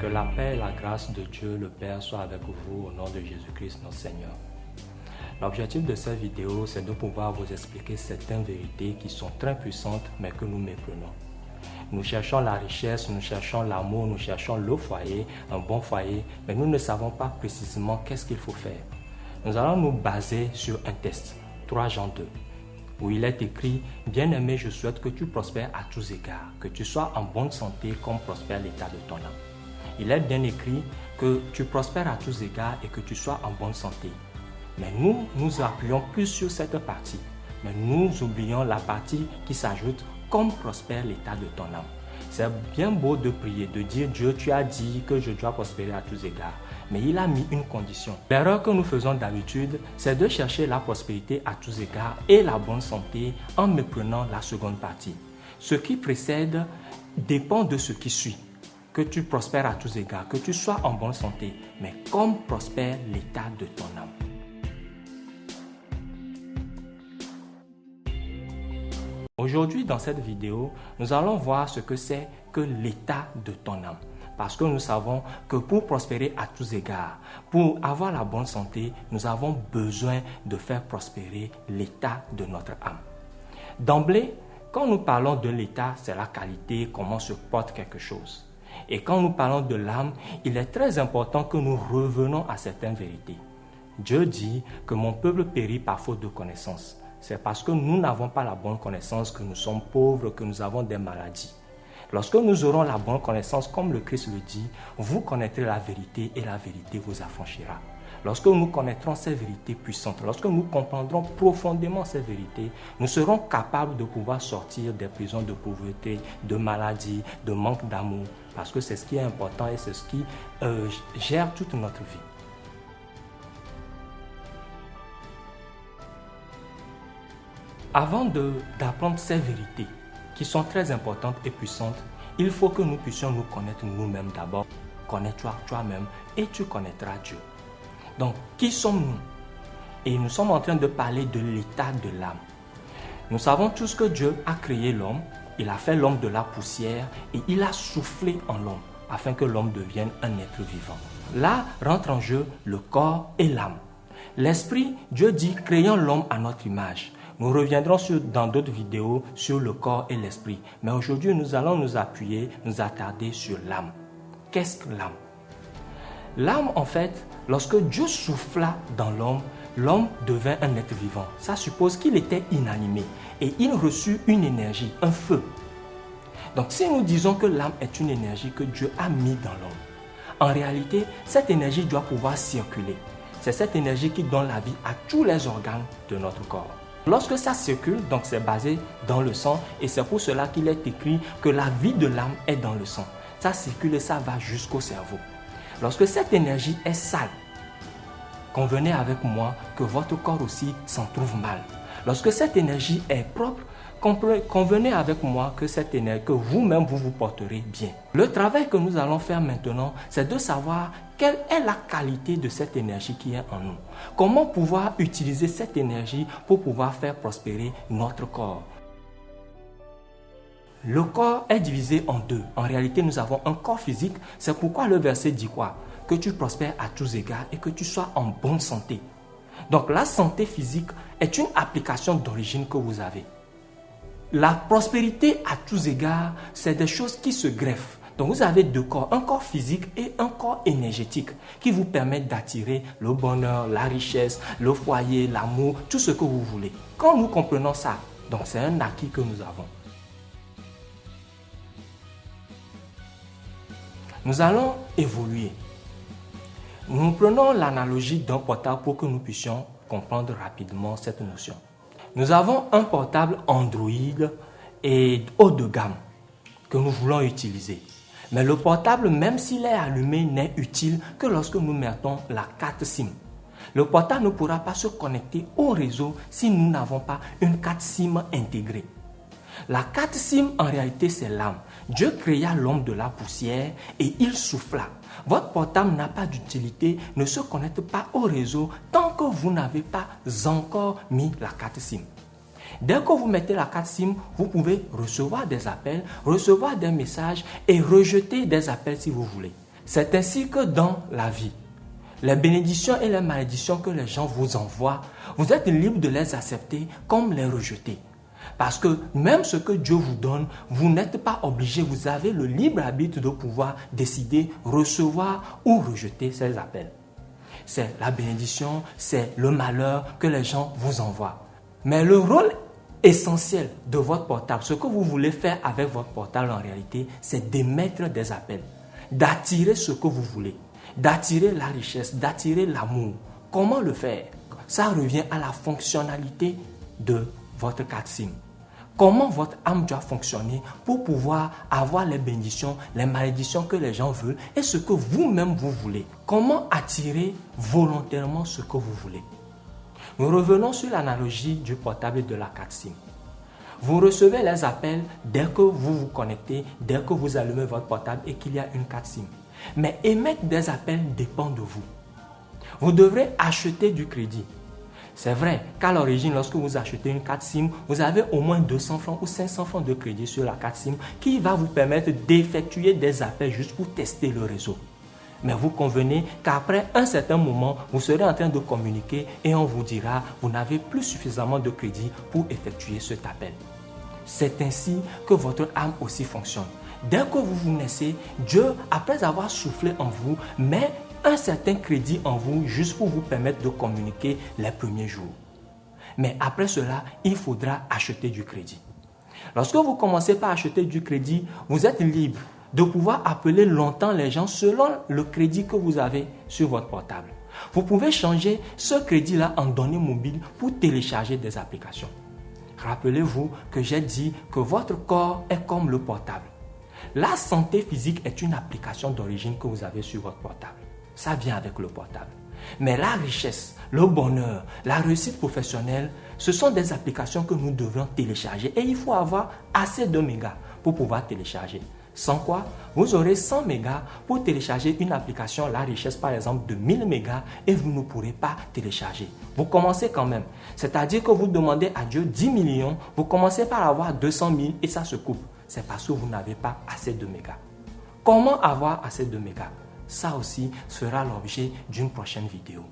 Que la paix et la grâce de Dieu le Père soient avec vous au nom de Jésus-Christ notre Seigneur. L'objectif de cette vidéo, c'est de pouvoir vous expliquer certaines vérités qui sont très puissantes mais que nous méprenons. Nous cherchons la richesse, nous cherchons l'amour, nous cherchons le foyer, un bon foyer, mais nous ne savons pas précisément qu'est-ce qu'il faut faire. Nous allons nous baser sur un test, 3 Jean 2, où il est écrit « Bien-aimé, je souhaite que tu prospères à tous égards, que tu sois en bonne santé comme prospère l'état de ton âme. » Il est bien écrit que tu prospères à tous égards et que tu sois en bonne santé. Mais nous appuyons plus sur cette partie. Mais nous oublions la partie qui s'ajoute comme prospère l'état de ton âme. C'est bien beau de prier, de dire Dieu, tu as dit que je dois prospérer à tous égards. Mais il a mis une condition. L'erreur que nous faisons d'habitude, c'est de chercher la prospérité à tous égards et la bonne santé en méprenant la seconde partie. Ce qui précède dépend de ce qui suit. Que tu prospères à tous égards, que tu sois en bonne santé, mais comme prospère l'état de ton âme. Aujourd'hui, dans cette vidéo, nous allons voir ce que c'est que l'état de ton âme. Parce que nous savons que pour prospérer à tous égards, pour avoir la bonne santé, nous avons besoin de faire prospérer l'état de notre âme. D'emblée, quand nous parlons de l'état, c'est la qualité, comment se porte quelque chose. Et quand nous parlons de l'âme, il est très important que nous revenons à certaines vérités. Dieu dit que mon peuple périt par faute de connaissance. C'est parce que nous n'avons pas la bonne connaissance que nous sommes pauvres, que nous avons des maladies. Lorsque nous aurons la bonne connaissance, comme le Christ le dit, vous connaîtrez la vérité et la vérité vous affranchira. Lorsque nous connaîtrons ces vérités puissantes, lorsque nous comprendrons profondément ces vérités, nous serons capables de pouvoir sortir des prisons de pauvreté, de maladies, de manque d'amour, parce que c'est ce qui est important et c'est ce qui gère toute notre vie. Avant d'apprendre ces vérités, qui sont très importantes et puissantes, il faut que nous puissions nous connaître nous-mêmes d'abord. Connais-toi toi-même et tu connaîtras Dieu. Donc, qui sommes-nous? Et nous sommes en train de parler de l'état de l'âme. Nous savons tous que Dieu a créé l'homme, il a fait l'homme de la poussière et il a soufflé en l'homme afin que l'homme devienne un être vivant. Là rentre en jeu le corps et l'âme. L'esprit, Dieu dit, créons l'homme à notre image. Nous reviendrons dans d'autres vidéos sur le corps et l'esprit. Mais aujourd'hui, nous allons nous appuyer, nous attarder sur l'âme. Qu'est-ce que l'âme? L'âme, en fait, lorsque Dieu souffla dans l'homme, l'homme devint un être vivant. Ça suppose qu'il était inanimé et il reçut une énergie, un feu. Donc, si nous disons que l'âme est une énergie que Dieu a mis dans l'homme, en réalité, cette énergie doit pouvoir circuler. C'est cette énergie qui donne la vie à tous les organes de notre corps. Lorsque ça circule, donc c'est basé dans le sang et c'est pour cela qu'il est écrit que la vie de l'âme est dans le sang. Ça circule et ça va jusqu'au cerveau. Lorsque cette énergie est sale, convenez avec moi que votre corps aussi s'en trouve mal. Lorsque cette énergie est propre, convenez avec moi que cette énergie, que vous-même vous vous porterez bien. Le travail que nous allons faire maintenant, c'est de savoir quelle est la qualité de cette énergie qui est en nous. Comment pouvoir utiliser cette énergie pour pouvoir faire prospérer notre corps. Le corps est divisé en deux. En réalité, nous avons un corps physique. C'est pourquoi le verset dit quoi? Que tu prospères à tous égards et que tu sois en bonne santé. Donc la santé physique est une application d'origine que vous avez. La prospérité à tous égards, c'est des choses qui se greffent. Donc vous avez deux corps, un corps physique et un corps énergétique qui vous permettent d'attirer le bonheur, la richesse, le foyer, l'amour, tout ce que vous voulez. Quand nous comprenons ça, donc c'est un acquis que nous avons. Nous allons évoluer. Nous prenons l'analogie d'un portable pour que nous puissions comprendre rapidement cette notion. Nous avons un portable Android et haut de gamme que nous voulons utiliser. Mais le portable, même s'il est allumé, n'est utile que lorsque nous mettons la carte SIM. Le portable ne pourra pas se connecter au réseau si nous n'avons pas une carte SIM intégrée. La carte SIM, en réalité, c'est l'âme. Dieu créa l'homme de la poussière et il souffla. Votre portable n'a pas d'utilité, ne se connecte pas au réseau tant que vous n'avez pas encore mis la carte SIM. Dès que vous mettez la carte SIM, vous pouvez recevoir des appels, recevoir des messages et rejeter des appels si vous voulez. C'est ainsi que dans la vie, les bénédictions et les malédictions que les gens vous envoient, vous êtes libre de les accepter comme les rejeter. Parce que même ce que Dieu vous donne, vous n'êtes pas obligé, vous avez le libre arbitre de pouvoir décider, recevoir ou rejeter ces appels. C'est la bénédiction, c'est le malheur que les gens vous envoient. Mais le rôle essentiel de votre portable, ce que vous voulez faire avec votre portable en réalité, c'est d'émettre des appels, d'attirer ce que vous voulez, d'attirer la richesse, d'attirer l'amour. Comment le faire? Ça revient à la fonctionnalité de votre carte SIM. Comment votre âme doit fonctionner pour pouvoir avoir les bénédictions, les malédictions que les gens veulent et ce que vous-même vous voulez. Comment attirer volontairement ce que vous voulez. Nous revenons sur l'analogie du portable et de la carte SIM. Vous recevez les appels dès que vous vous connectez, dès que vous allumez votre portable et qu'il y a une carte SIM. Mais émettre des appels dépend de vous. Vous devrez acheter du crédit. C'est vrai qu'à l'origine, lorsque vous achetez une carte SIM, vous avez au moins 200 francs ou 500 francs de crédit sur la carte SIM qui va vous permettre d'effectuer des appels juste pour tester le réseau. Mais vous convenez qu'après un certain moment, vous serez en train de communiquer et on vous dira vous n'avez plus suffisamment de crédit pour effectuer cet appel. C'est ainsi que votre âme aussi fonctionne. Dès que vous vous naissez, Dieu, après avoir soufflé en vous, met un certain crédit en vous juste pour vous permettre de communiquer les premiers jours. Mais après cela, il faudra acheter du crédit. Lorsque vous commencez par acheter du crédit, vous êtes libre de pouvoir appeler longtemps les gens selon le crédit que vous avez sur votre portable. Vous pouvez changer ce crédit-là en données mobiles pour télécharger des applications. Rappelez-vous que j'ai dit que votre corps est comme le portable. La santé physique est une application d'origine que vous avez sur votre portable. Ça vient avec le portable. Mais la richesse, le bonheur, la réussite professionnelle, ce sont des applications que nous devons télécharger. Et il faut avoir assez de mégas pour pouvoir télécharger. Sans quoi, vous aurez 100 mégas pour télécharger une application, la richesse par exemple de 1000 mégas et vous ne pourrez pas télécharger. Vous commencez quand même. C'est-à-dire que vous demandez à Dieu 10 millions, vous commencez par avoir 200 000 et ça se coupe. C'est parce que vous n'avez pas assez de mégas. Comment avoir assez de mégas? Ça aussi sera l'objet d'une prochaine vidéo.